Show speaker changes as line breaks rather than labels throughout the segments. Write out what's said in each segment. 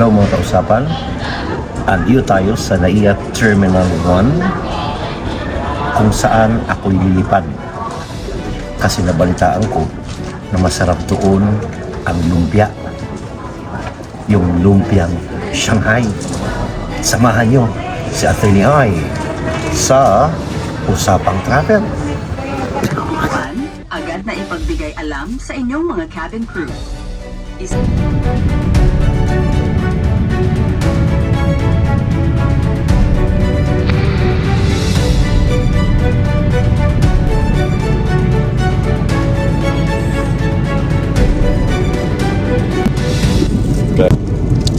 Hello mga kausapan, andito tayo sa NAIA Terminal 1 kung saan ako'y lilipad kasi nabalitaan ko na masarap doon ang lumpia, yung lumpiang Shanghai. Samahan nyo si Attorney Ai sa Usapang Travel.
Agad na ipagbigay alam sa inyong mga cabin crew.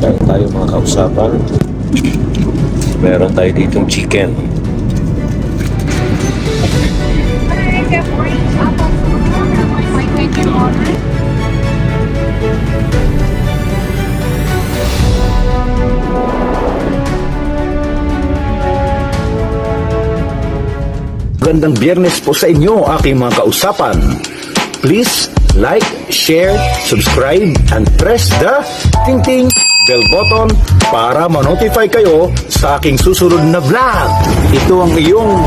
Kaya tayo mga kausapan, meron tayo ditong chicken.
Magandang Biyernes po sa inyo, aking mga kausapan. Please like, share, subscribe, and press the ting-ting bell button para ma-notify kayo sa aking susunod na vlog. Ito ang iyong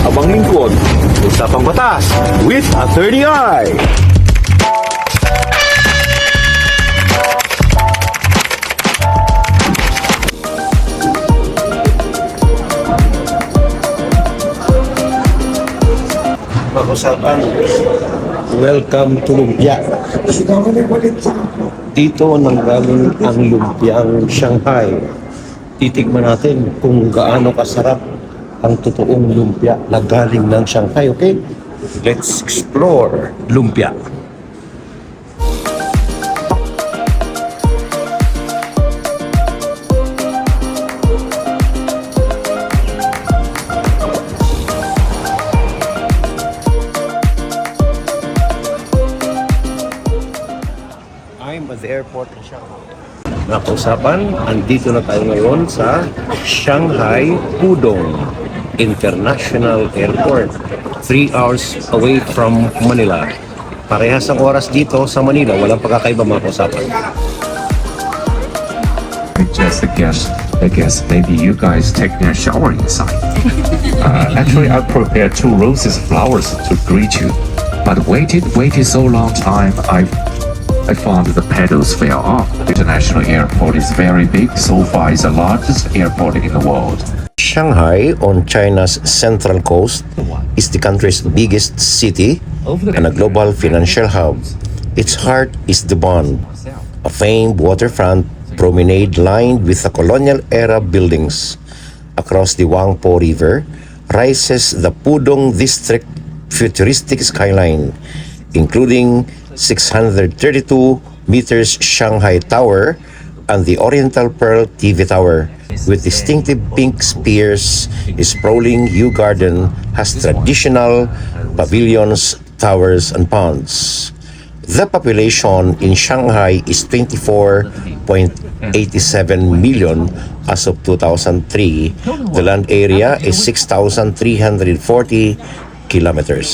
abang lingkod, Usapang Batas with Attorney Ai.
Mga kausapan, welcome to Lumpia. Dito nanggaling ang lumpiang Shanghai. Titigman natin kung gaano kasarap ang totoong lumpia na galing ng Shanghai, okay? Let's explore lumpia. I'm at the airport in Shanghai. Mga kausapan, andito na tayo ngayon sa Shanghai Pudong International Airport. 3 hours away from Manila. Parehas ang oras dito sa Manila. Walang pagkakaiba mga kausapan.
Just I guess maybe you guys take a shower inside. Actually, I prepared 2 roses flowers to greet you, but waited so long time. I found the pedals fell off. The international airport is very big. So far, it's the largest airport in the world.
Shanghai, on China's central coast, is the country's biggest city and a global financial hub. Its heart is the Bund, a famed waterfront promenade lined with the colonial-era buildings. Across the Huangpo River rises the Pudong District futuristic skyline, including 632 meters Shanghai Tower and the Oriental Pearl TV Tower. With distinctive pink spires, sprawling Yew Garden has traditional pavilions, towers, and ponds. The population in Shanghai is 24.87 million as of 2003. The land area is 6,340 kilometers.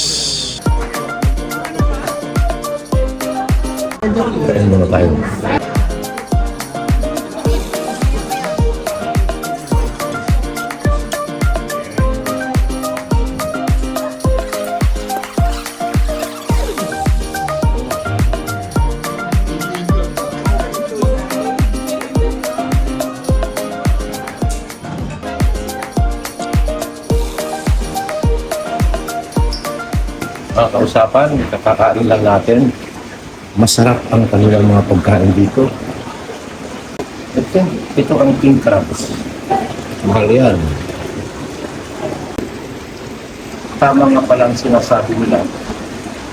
Kain muna tayo. Mga kausapan, kakakain lang natin. Masarap ang kanilang mga pagkain dito. Ito ang king crabs. Mahal yan. Tama nga palang sinasabi nila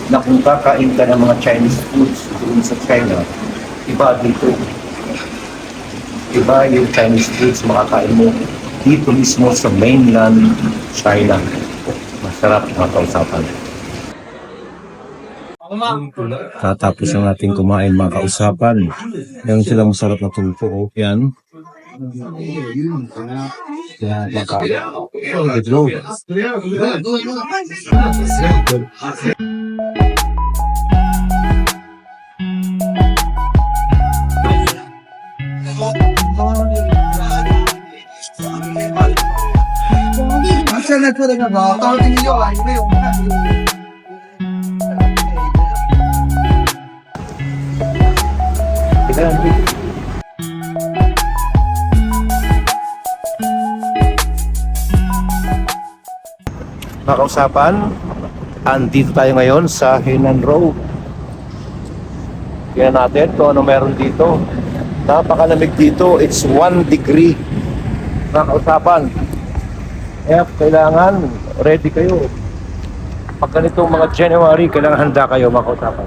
na kung kakain ka ng mga Chinese foods doon sa China, iba dito. Iba yung Chinese foods makakain mo dito mismo sa mainland China. Masarap mga kausapan. Tatapos ang ating kumain mga kausapan. Yan silang masarap na tulpo. Yan. Yan. Ito.
在那做的干嘛？到时候给你要完，因为我们看。
Mga kausapan, andito tayo ngayon sa Henan Road. Tingnan natin kung ano meron dito. Napakalamig dito, it's 1 degree. Mga kausapan, kaya kailangan ready kayo. Pag ganitong mga January, kailangan handa kayo mga kausapan.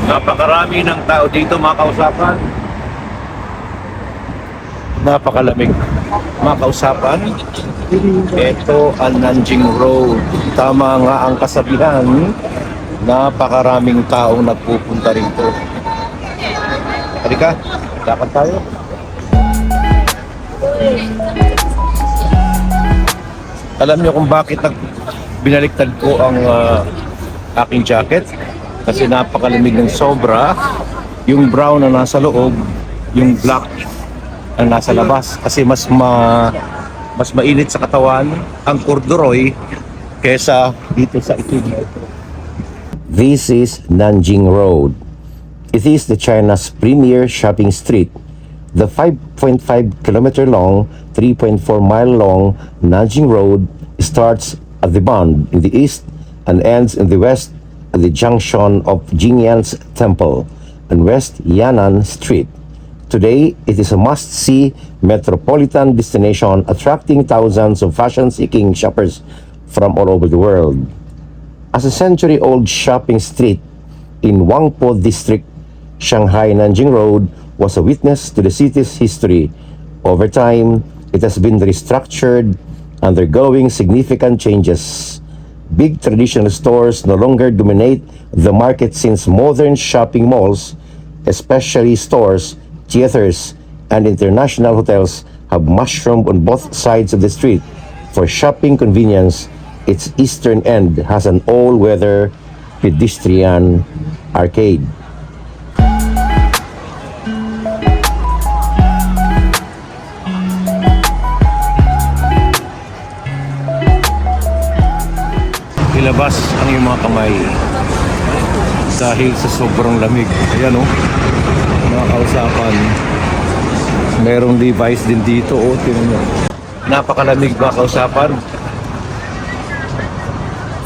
Napakarami ng tao dito mga kausapan. Napakalamig. Mga kausapan, ito ang Nanjing Road. Tama nga ang kasabihan, napakaraming taong nagpupunta rito. Halika, lakad tayo. Alam niyo kung bakit binaliktad ko ang aking jacket? Kasi napakalamig ng sobra. Yung brown na nasa loob, yung black ang nasa labas. Kasi mas mainit sa katawan ang corduroy kesa dito sa itim. This is Nanjing Road. It is the China's premier shopping street. The 5.5 kilometer long, 3.4 mile long Nanjing Road starts at the Bund in the east and ends in the west at the junction of Jingyan's Temple and West Yan'an Street. Today, it is a must-see metropolitan destination attracting thousands of fashion-seeking shoppers from all over the world. As a century-old shopping street in Wangpo District, Shanghai Nanjing Road was a witness to the city's history. Over time, it has been restructured, undergoing significant changes. Big traditional stores no longer dominate the market since modern shopping malls, especially stores, theaters, and international hotels have mushroomed on both sides of the street. For shopping convenience, its eastern end has an all-weather pedestrian arcade. Ilabas ang iyong mga kamay dahil sa sobrang lamig. Ayan o, mga kausapan, merong device din dito o, tingnan nyo. Napakalamig mga kausapan.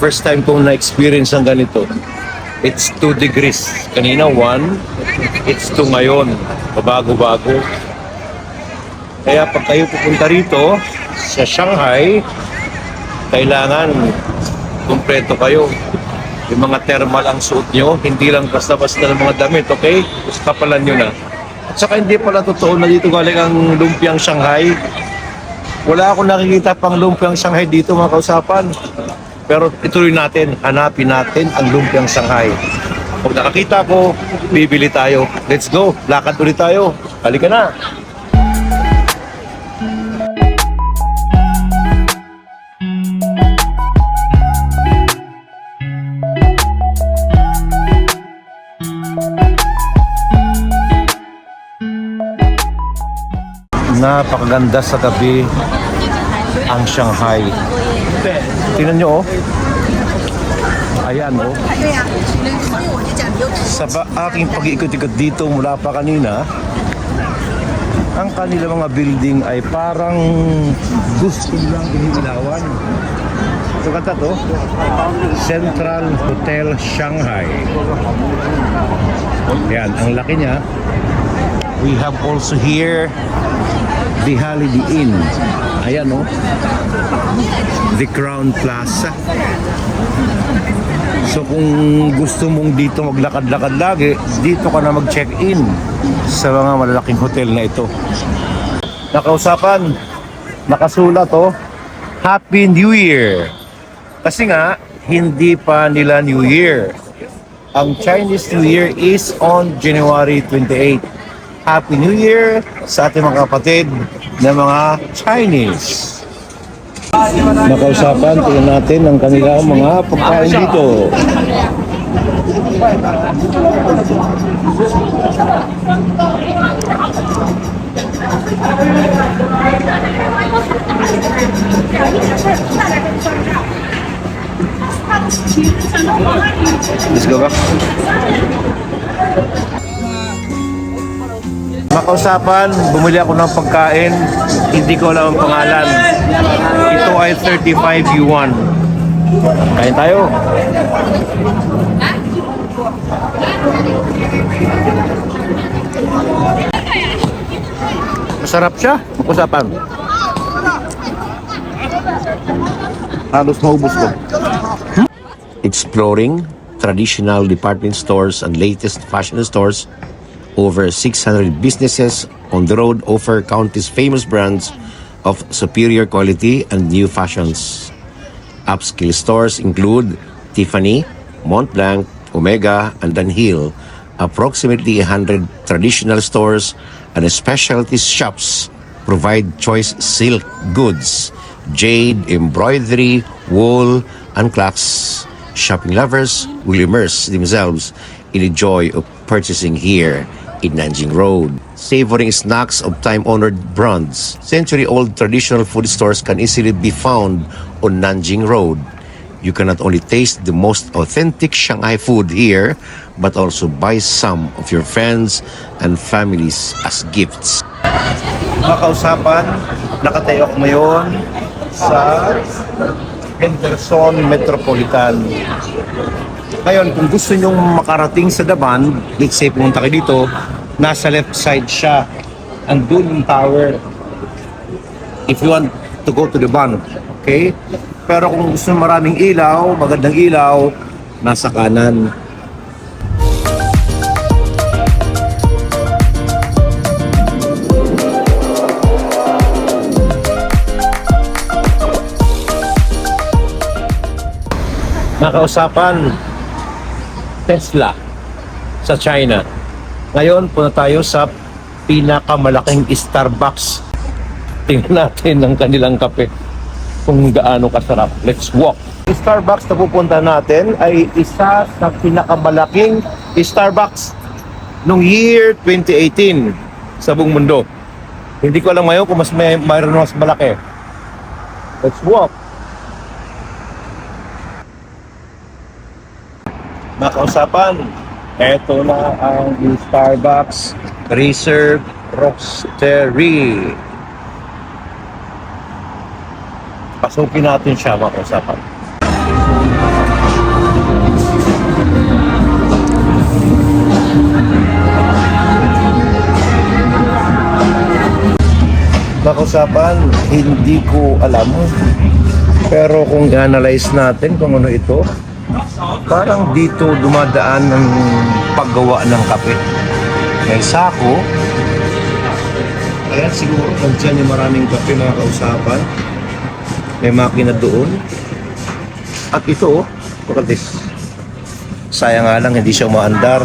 First time kong na-experience ang ganito. It's 2 degrees. Kanina 1, it's 2 ngayon. Babago-bago. Kaya pag kayo pupunta rito sa Shanghai, kailangan kumpleto kayo. Yung mga thermal ang suot nyo, hindi lang basta-basta ng mga damit, okay? Kapalan nyo na. At saka hindi pala totoo na dito galing ang lumpiang Shanghai. Wala akong nakikita pang lumpiang Shanghai dito mga kausapan. Pero ituloy natin, hanapin natin ang lumpiang Shanghai. Pag nakakita ko, bibili tayo. Let's go, lakad ulit tayo. Halika na. Napakaganda sa gabi ang Shanghai. Tingnan nyo oh. Ayan oh. Sa aking pag-iikot-ikot dito mula pa kanina, ang kanila mga building ay parang gusto lang inilawan. Ito kata to, Central Hotel Shanghai. Ayan, ang laki niya. We have also here the Holiday Inn. Ayan o. The Crown Plaza. So kung gusto mong dito maglakad-lakad lagi, dito ka na mag-check-in sa mga malalaking hotel na ito. Nakausapan, nakasulat o, Happy New Year. Kasi nga, hindi pa nila New Year. Ang Chinese New Year is on January 28. Happy New Year sa ating mga kapatid na mga Chinese. Nakausapan, tingnan natin ang kanilang mga pagkain dito. Let's go back. Makausapan, bumili ako ng pagkain, hindi ko alam ang pangalan. Ito ay 35 yuan. Kain tayo. Masarap siya, makausapan. Halos maubos ko. Exploring traditional department stores and latest fashion stores, over 600 businesses on the road offer countless famous brands of superior quality and new fashions. Upscale stores include Tiffany, Montblanc, Omega, and Dunhill. Approximately 100 traditional stores and specialty shops provide choice silk goods, jade, embroidery, wool, and clocks. Shopping lovers will immerse themselves in the joy of purchasing here in Nanjing Road. Savoring snacks of time-honored brands, century-old traditional food stores can easily be found on Nanjing Road. You can not only taste the most authentic Shanghai food here, but also buy some of your friends and families as gifts. Mga kausapan, nakatayo ako ngayon sa Henderson Metropolitan. Ngayon, kung gusto nyong makarating sa Daban, let's say pumunta kayo dito, nasa left side siya. Andun yung tower. If you want to go to Daban, okay? Pero kung gusto nyo maraming ilaw, magandang ilaw, nasa kanan. Nakausapan, Tesla sa China. Ngayon, punta tayo sa pinakamalaking Starbucks. Tingnan natin ang kanilang kape kung gaano kasarap. Let's walk. Starbucks na pupunta natin ay isa sa pinakamalaking Starbucks noong year 2018 sa buong mundo. Hindi ko alam ngayon kung mayroon mas malaki. Let's walk. Makausapan, eto na ang Starbucks Reserve Roastery. Pasukin natin siya, makausapan. Makausapan, hindi ko alam. Pero kung i-analyze natin kung ano ito, parang dito dumadaan ng paggawa ng kape. May sako. Ayan, siguro nandiyan yung maraming kape, mga kausapan. May makina doon. At ito, look at this. Sayang nga lang, hindi siya umaandar.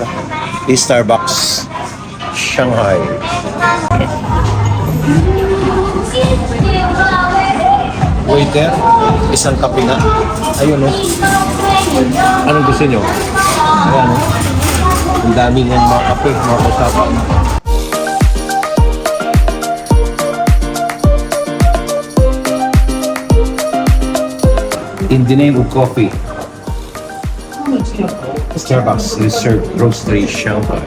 Starbucks Shanghai. Waiter, isang kape nga. Ayun, oh. Anong gusto nyo? Ayan, oh. Ang dami ng mga kape, mga kausapan. In the name of coffee, Starbucks Reserve Roastery Shanghai.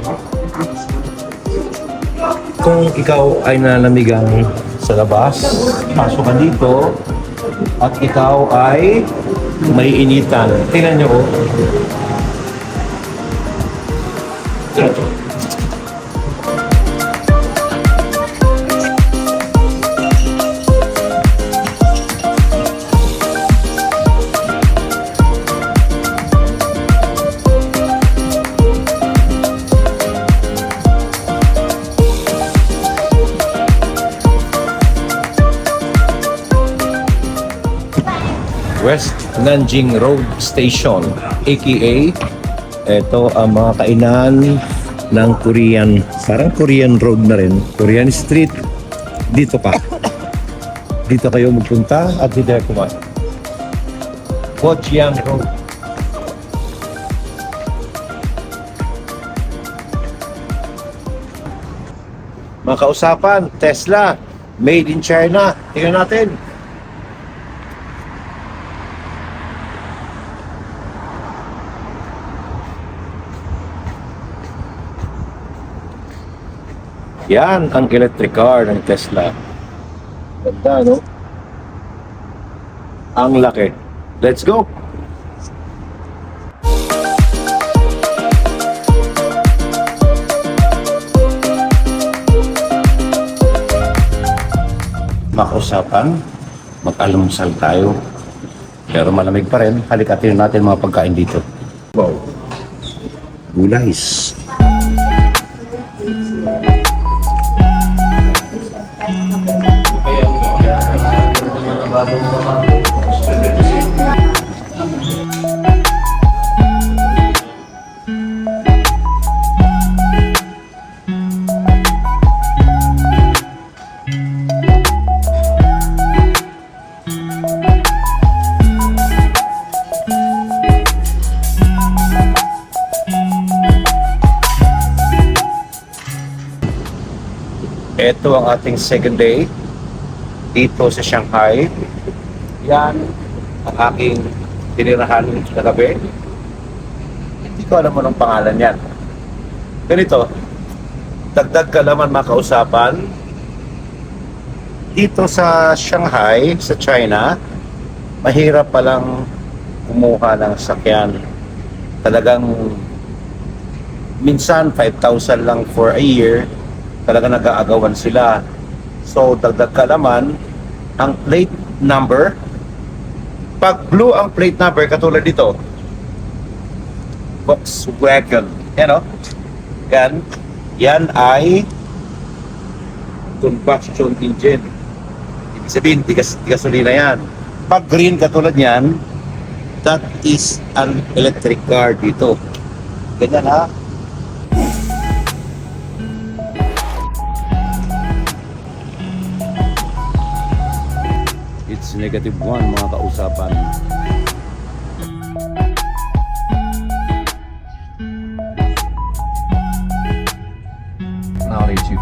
Kung ikaw ay nanamigang sa labas, pasok ka dito, at ikaw ay may initan. Tingnan nyo, oh. West Nanjing Road Station, aka ito ang mga kainan ng Korean, parang Korean road na rin, Korean street. Dito ka. Dito kayo magpunta at dito kayo kumain. Gojiang Road. Mga kausapan, Tesla, made in China. Tingnan natin. Yan ang electric car ng Tesla. Ganda, no? Ang laki. Let's go! Makausapan, mag-almusal tayo. Pero malamig pa rin. Halikatin natin mga pagkain dito. Wow. Gulays. Ito ang ating second day dito sa Shanghai. Yan ang aking tinirahan kagabi. Hindi ko alam anong pangalan yan. Ganito, dagdag kalaman mga kausapan. Dito sa Shanghai, sa China, mahirap palang kumuha ng sakyan. Talagang minsan 5,000 lang for a year. Talaga nag-aagawan sila. So, dagdag kalaman, ang plate number, pag blue ang plate number, katulad dito, Volkswagen, yan o, yan ay combustion engine. Ibig sabihin, di gasolina yan. Pag green, katulad yan, that is an electric car dito. Ganyan ha. It's -1 mga kausapan.
Knowledge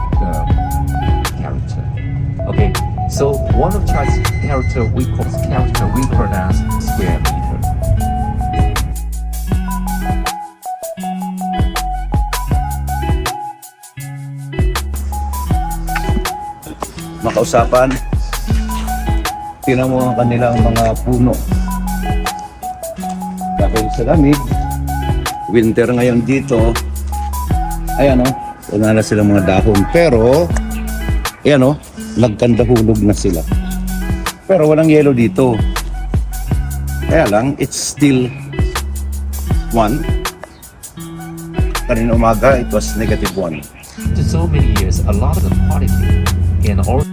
character. Okay, so one of Chinese character we pronounce square meter.
Mga kausapan, tingnan mo ang kanilang mga puno. Dahil sa lamig, winter ngayon dito, ayan o, wala na silang mga dahon. Pero, ayan o, nagkandahulog na sila. Pero walang yellow dito. Kaya lang, it's still 1. Kanina umaga, it was -1.
After so many years, a lot of the quality and all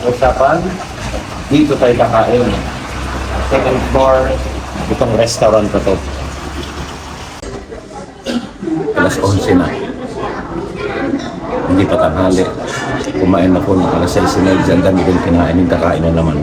Usapan, dito tayo kakain. Second floor, itong restaurant na to. Alas 11 na. Hindi pa tanghali. Kumain na po ng alas 6:30. Ang dami din kinain, yung kakain na naman.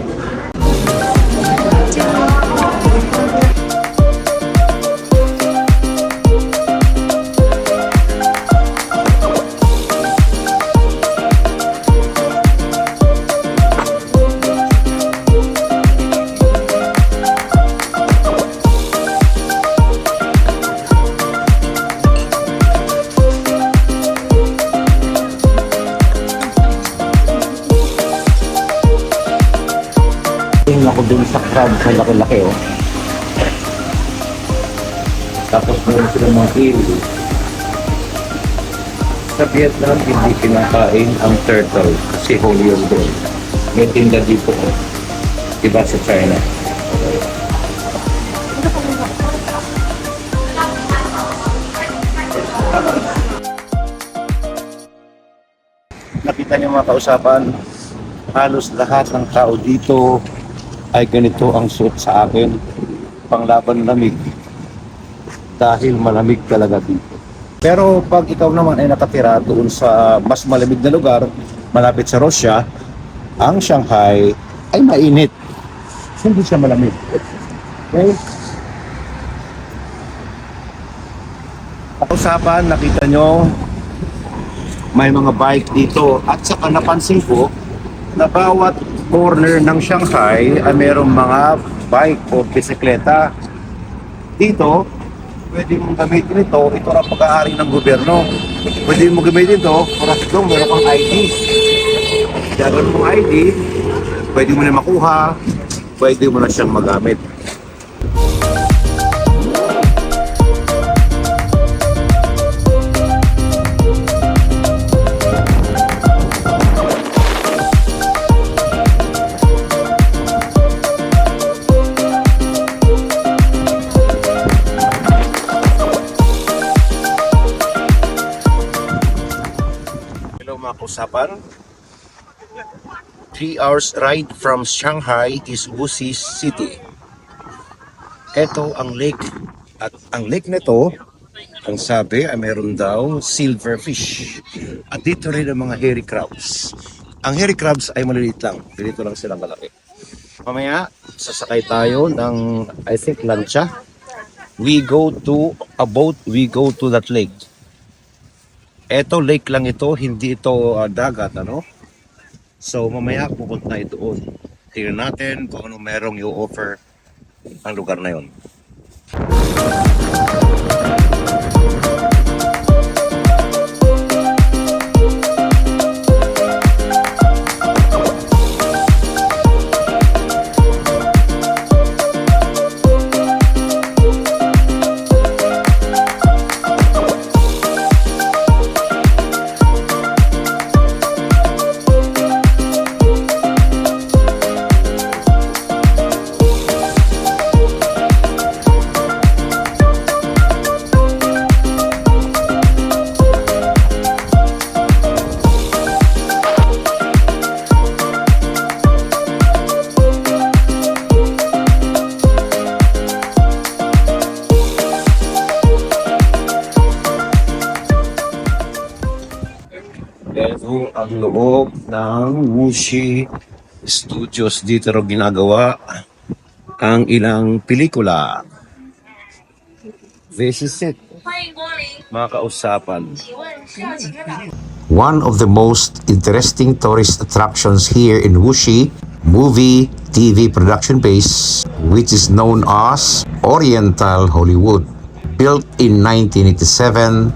Tingnan ako dun sa crab sa laki-laki oh. Tapos meron sila mga eel. Sa Vietnam, hindi kinakain ang turtle kasi holy yun doon. May tinda dito oh. Diba sa China? Nakita niyo mga kausapan, halos lahat ng tao dito ay ganito ang suot sa akin, panglaban lamig. Dahil malamig talaga dito. Pero pag ikaw naman ay nakatira doon sa mas malamig na lugar, malapit sa Russia, ang Shanghai ay mainit. Hindi siya malamig. Okay? Usapan, nakita nyo, may mga bike dito. At saka napansin ko na bawat corner ng Shanghai ay mayroong mga bike o bisikleta. Dito, pwede mong gamitin ito. Ito ang pag-aari ng gobyerno. Pwede mong gamitin ito para ito meron kang ID. Kaya mong ID, pwede mo na makuha, pwede mo na siyang magamit. Hello mga kausapan. 3 hours ride from Shanghai is Wuxi City. Ito ang lake. At ang lake nito, ang sabi ay meron daw silverfish. At dito rin ang mga hairy crabs. Ang hairy crabs ay maliliit lang. Dito lang silang malaki. Mamaya, sasakay tayo ng, I think, lancha. We go to a boat, we go to that lake. Ito, lake lang ito, hindi ito dagat, ano? So, mamaya pupunta tayo doon. Tingnan natin kung ano merong i-offer ang lugar na yon. Ito ang loob ng Wuxi Studios. Dito rin ginagawa ang ilang pelikula. This is it. Mga kausapan. One of the most interesting tourist attractions here in Wuxi, movie TV production base, which is known as Oriental Hollywood. Built in 1987,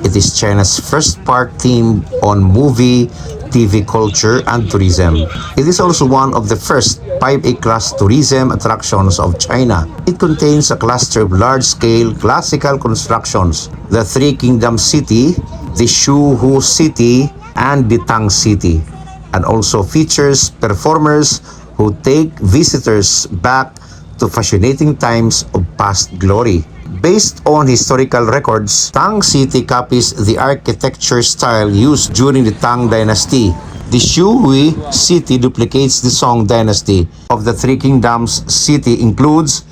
it is China's first park theme on movie, TV culture, and tourism. It is also one of the first 5A class tourism attractions of China. It contains a cluster of large-scale classical constructions, the Three Kingdoms City, the Shuhu City, and the Tang City, and also features performers who take visitors back to fascinating times of past glory. Based on historical records, Tang City copies the architecture style used during the Tang Dynasty. The Shui City duplicates the Song Dynasty. Of the Three Kingdoms City includes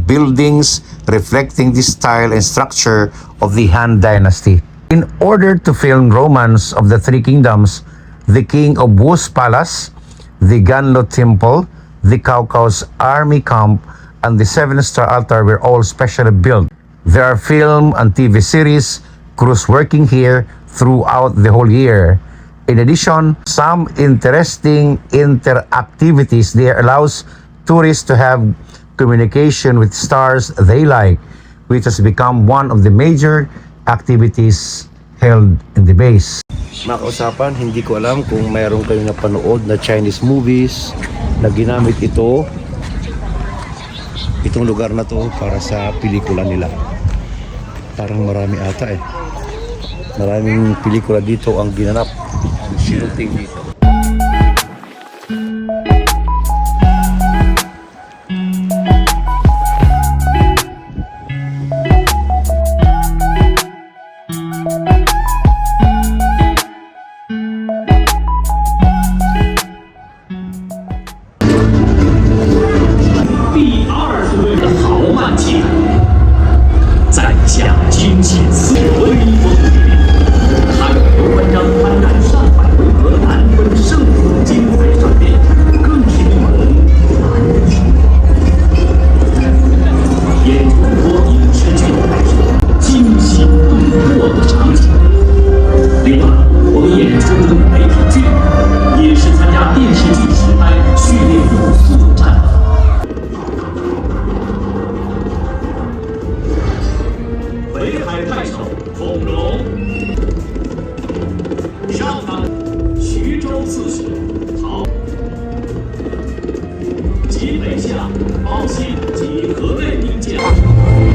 buildings reflecting the style and structure of the Han Dynasty. In order to film Romance of the Three Kingdoms, the King of Wu's Palace, the Ganlo Temple, the Cao Army Camp, and the Seven-Star Altar were all specially built. There are film and TV series, crews working here throughout the whole year. In addition, some interesting interactivities there allows tourists to have communication with stars they like, which has become one of the major activities held in the base. Mga kausapan, hindi ko alam kung mayroon kayong napanood na Chinese movies na ginamit itong lugar na to para sa pelikula nila. Parang marami ata eh. Maraming pelikula dito ang ginanap, ang shooting dito.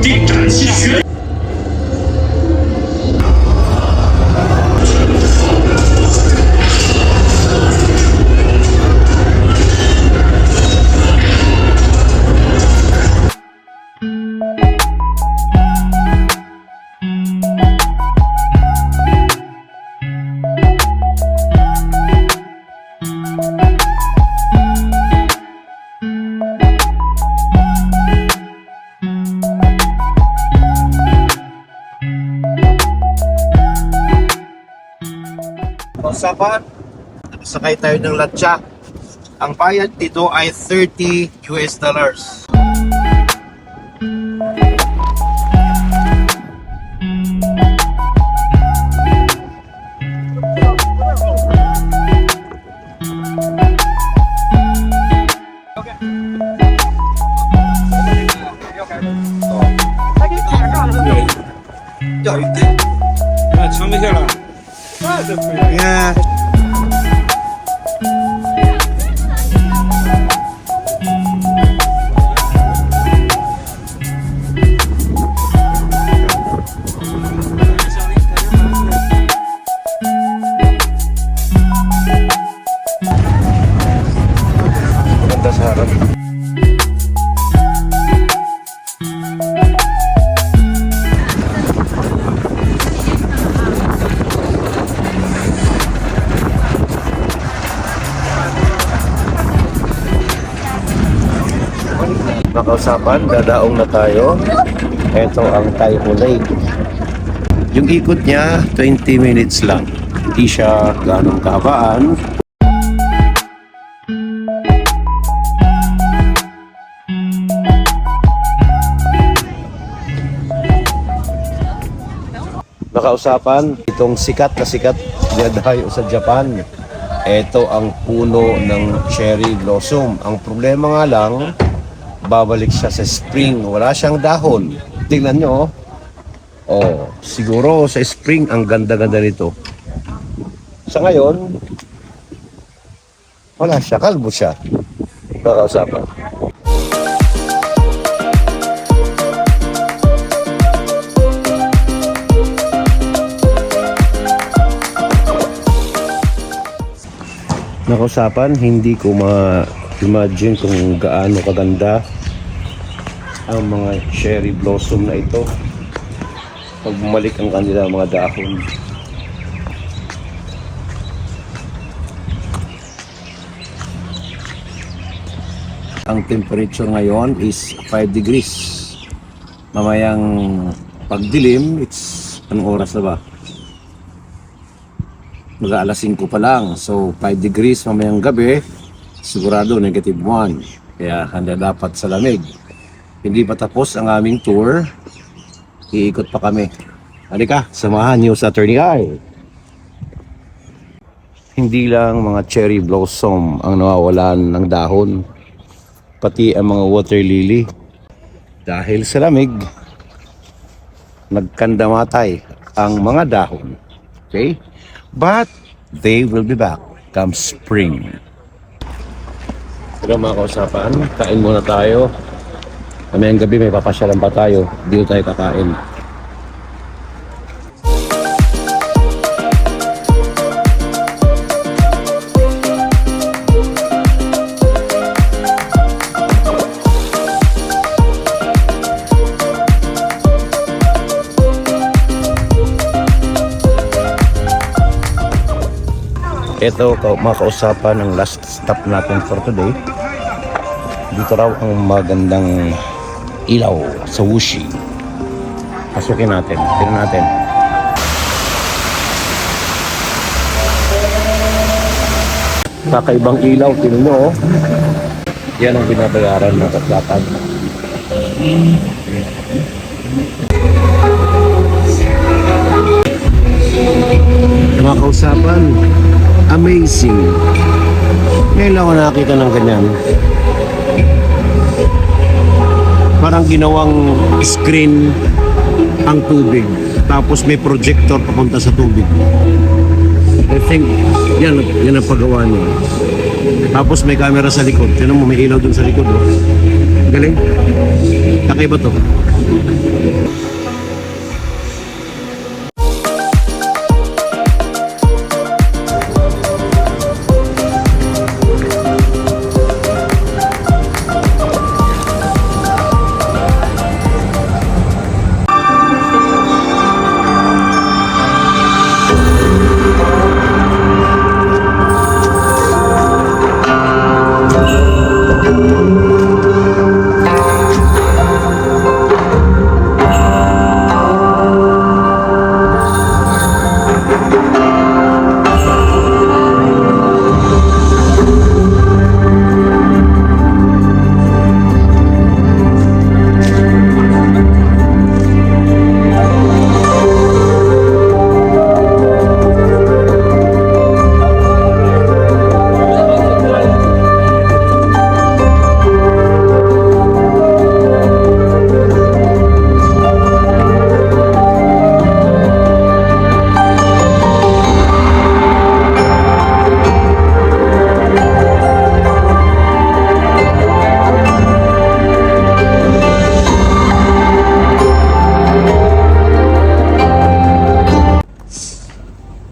定斩气血。
Usapan, sakay tayo ng latsa. Ang bayad dito ay $30 US. Maganda sa harap. Makausapan, dadaong na tayo. Ito ang Taiho Lake. Yung ikot niya, 20 minutes lang. Hindi siya ganong kahabaan. Makausapan, itong sikat na sikat dinadayo sa Japan. Ito ang puno ng cherry blossom. Ang problema nga lang, babalik siya sa spring. Wala siyang dahon. Tingnan nyo, oh, siguro sa spring ang ganda-ganda nito. Sa ngayon, wala siya. Kalbo siya. Makausapan. Nakausapan, hindi ko ma-imagine kung gaano kaganda ang mga cherry blossom na ito pag bumalik ang kanila mga dahon. Ang temperature ngayon is 5 degrees. Mamayang pagdilim, it's anong oras na ba? Mag-aalas 5 pa lang. So 5 degrees mamayang gabi, sigurado negative 1. Kaya handa dapat sa lamig. Hindi pa tapos ang aming tour. Iikot pa kami. Halika, samahan niyo sa Attorney Eye. Hindi lang mga cherry blossom ang nawawalan ng dahon, pati ang mga water lily. Dahil sa lamig, nagkandamatay ang mga dahon. Okay? But they will be back come spring. Pero mga kausapan, kain muna tayo. Kamayang gabi may papasyalan pa tayo. Dito tayo kakain. Ito mga kausapan ang last stop natin for today. Dito raw ang magandang ilaw sa Wuxi. Pasukin natin. Tingnan natin. Kakaibang ilaw. Tingnan nyo, oh. Yan ang binabayaran ng katlatan. Mga kausapan, amazing. Ngayon lang ako nakakita ng ganyan. Parang ginawang screen ang tubig. Tapos may projector papunta sa tubig. I think yan ang paggawa niya. Tapos may camera sa likod. Tinan mo, may ilaw dun sa likod. Oh. Galing. Malaki ba to?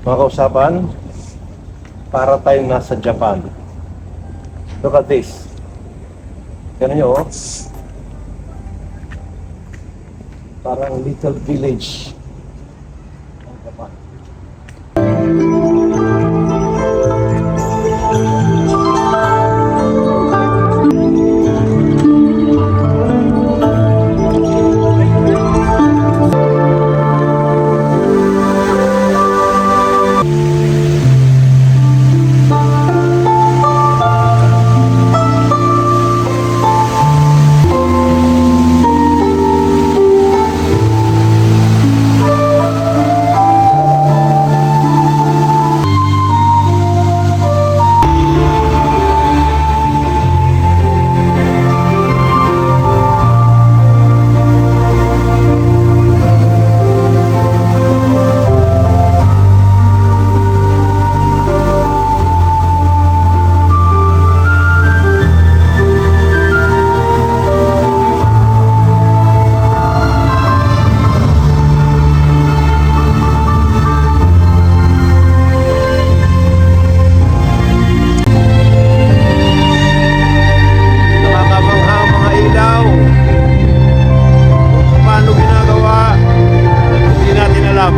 Mga kausapan, para tayong nasa Japan. Look at this. Ganun nyo, oh. Parang little village ng Japan. Nakakamangha ang mga ilaw. Kung paano ginagawa, hindi natin alam.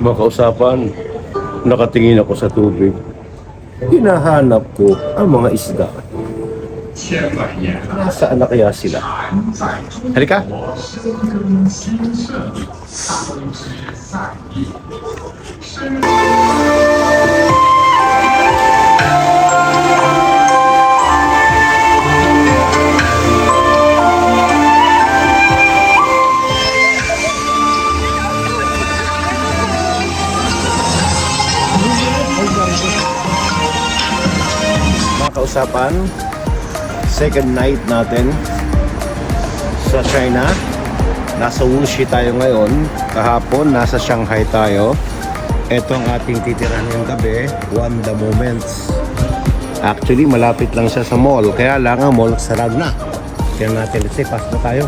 Mga kausapan, nakatingin ako sa tubig. Hinahanap ko ang mga isda. Nasaan na kaya sila? Halika! Mga kausapan, second night natin sa China. Nasa Wuxi tayo ngayon. Kahapon, nasa Shanghai tayo. Ito ang ating titirahan ngayong gabi, Wanda Moments. Actually, malapit lang siya sa mall. Kaya lang ang mall sarado na. Kaya natin, let's say, pass na tayo.